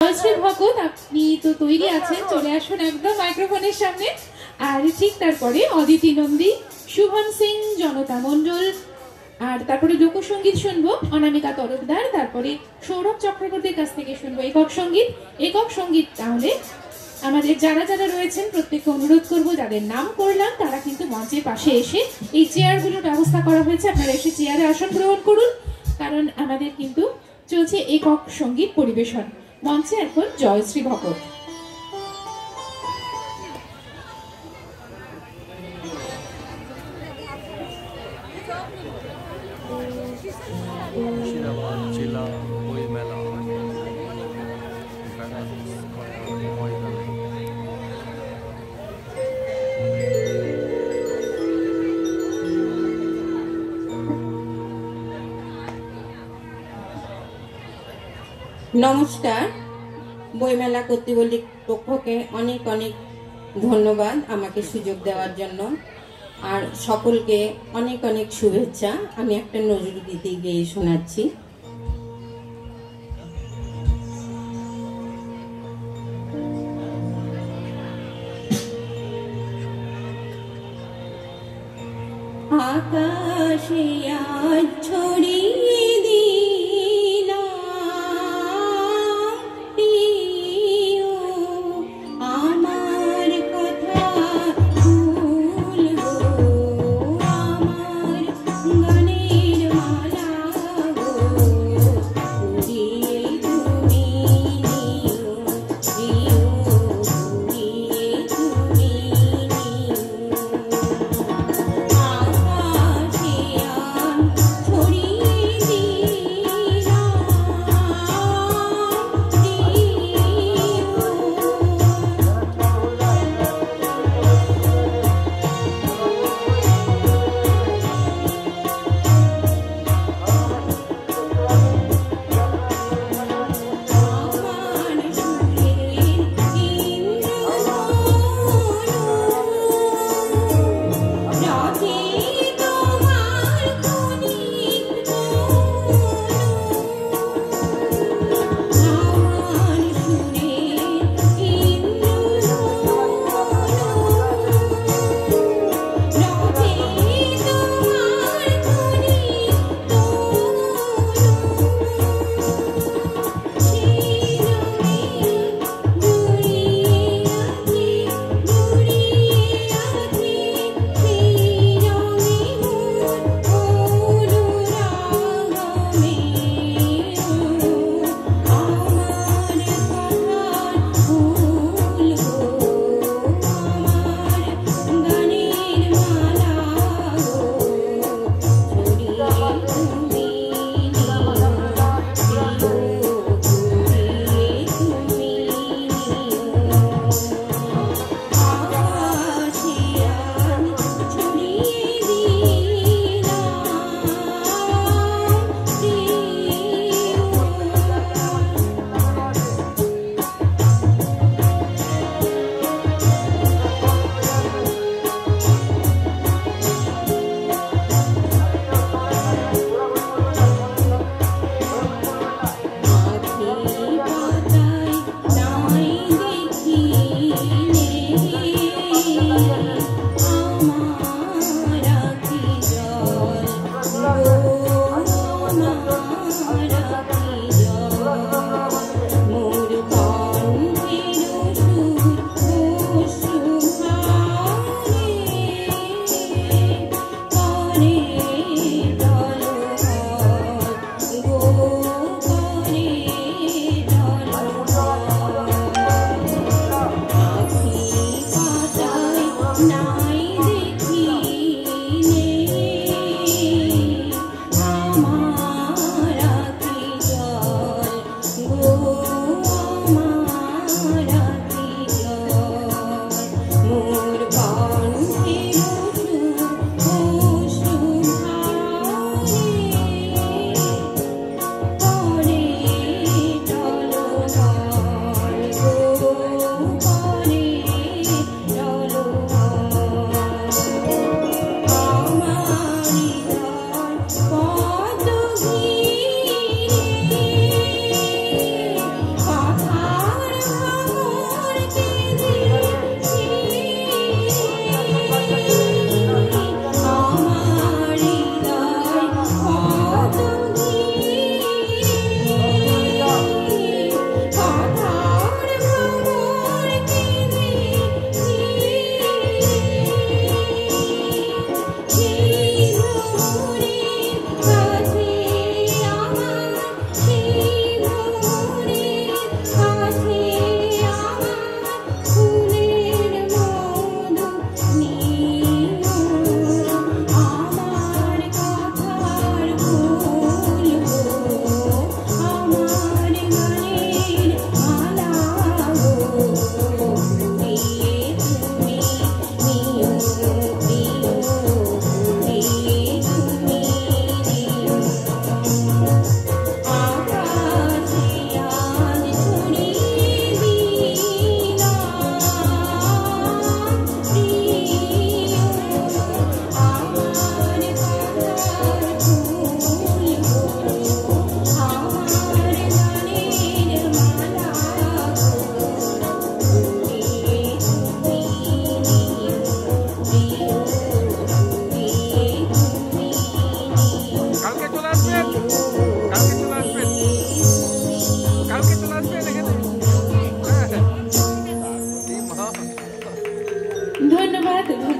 জয়শ্রী ভগত, আপনি তো তৈরি আছেন, চলে আসুন একদম মাইক্রোফোনের সামনে। আর ঠিক তারপরে অদিতি নন্দী, শুভম সিং, জনতা মণ্ডল, আর তারপরে লোকসঙ্গীত শুনবো অনামিকা তরফদার, তারপরে সৌরভ চক্রবর্তীর কাছ থেকে শুনবো একক সঙ্গীত। একক সঙ্গীত তাহলে আমাদের যারা যারা রয়েছেন প্রত্যেককে অনুরোধ করব, যাদের নাম করলাম তারা কিন্তু মঞ্চের পাশে এসে এই চেয়ারগুলোর ব্যবস্থা করা হয়েছে, আপনারা এসে চেয়ারে আসন গ্রহণ করুন, কারণ আমাদের কিন্তু চলছে একক সঙ্গীত পরিবেশন। মঞ্চে এখন জয়শ্রী ভগত। নমস্কার, বইমেলা কর্তৃপক্ষকে অনেক অনেক ধন্যবাদ আমাকে সুযোগ দেওয়ার জন্য, আর সকলকে অনেক অনেক শুভেচ্ছা। আমি একটা নজরুল গীতি গেয়ে শোনাচ্ছি। আকাশে আজ ছড়িয়ে কথা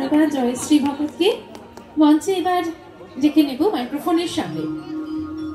ধন্যবাদ জয়শ্রী ভগতকে। মঞ্চে এবার ডেকে নেব মাইক্রোফোনের সামনে